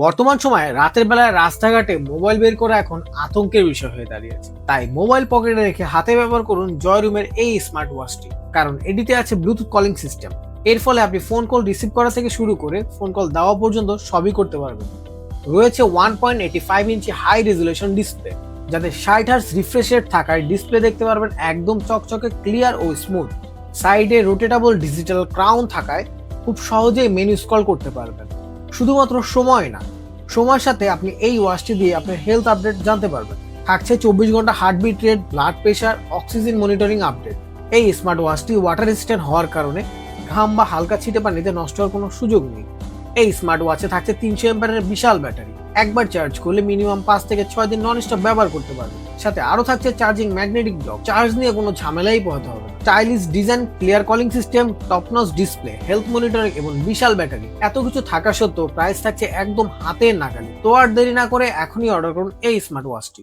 বর্তমান সময়ে রাতের বেলায় রাস্তাঘাটে মোবাইল বের করা এখন আতঙ্কের বিষয় হয়ে দাঁড়িয়েছে। তাই মোবাইল পকেটে রেখে হাতে ব্যবহার করুন জয়রুমের এই স্মার্ট ওয়াচটি, কারণ এটিতে আছে ব্লুটুথ কলিং সিস্টেম। এর ফলে আপনি ফোন কল রিসিভ করা থেকে শুরু করে ফোন কল দেওয়া পর্যন্ত সবই করতে পারবেন। রয়েছে 1.85 ইঞ্চি হাই রেজুলেশন ডিসপ্লে, যাতে 60 হার্জ রিফ্রেশ রেট থাকায় ডিসপ্লে দেখতে পারবেন একদম চকচকে ক্লিয়ার ও স্মুথ। সাইডে রোটেটেবল ডিজিটাল ক্রাউন থাকায় খুব সহজেই মেনু স্ক্রল করতে পারবেন। শুধুমাত্র সময় না, সময়ের সাথে আপনি এই ওয়াচটি দিয়ে আপনার হেলথ আপডেট জানতে পারবেন। থাকছে 24 ঘন্টা heartbeat rate, blood pressure, oxygen monitoring update. এই স্মার্ট ওয়াচটি ওয়াটার রেজিস্ট্যান্ট হওয়ার কারণে ঘাম বা হালকা ছিটে পানিতে নষ্ট হওয়ার কোনো সুযোগ নেই। এই স্মার্ট ওয়াচে থাকছে 300 এর বিশাল ব্যাটারি। একবার চার্জ করলে মিনিমাম 5 থেকে 6 দিন নন স্টপ ব্যবহার করতে পারবেন। সাথে আরো থাকছে চার্জিং ম্যাগনেটিক ব্লক, চার্জ নিয়ে কোনো ঝামেলাই পোহাতে হবে না। Stylish design, clear calling system, top notch display, health monitoring এবং বিশাল ব্যাটারি, এত কিছু থাকা সত্ত্বেও প্রাইস থাকছে একদম হাতের নাগালে। তো আর দেরি না করে এখনই অর্ডার করুন এই স্মার্ট ওয়াচটি।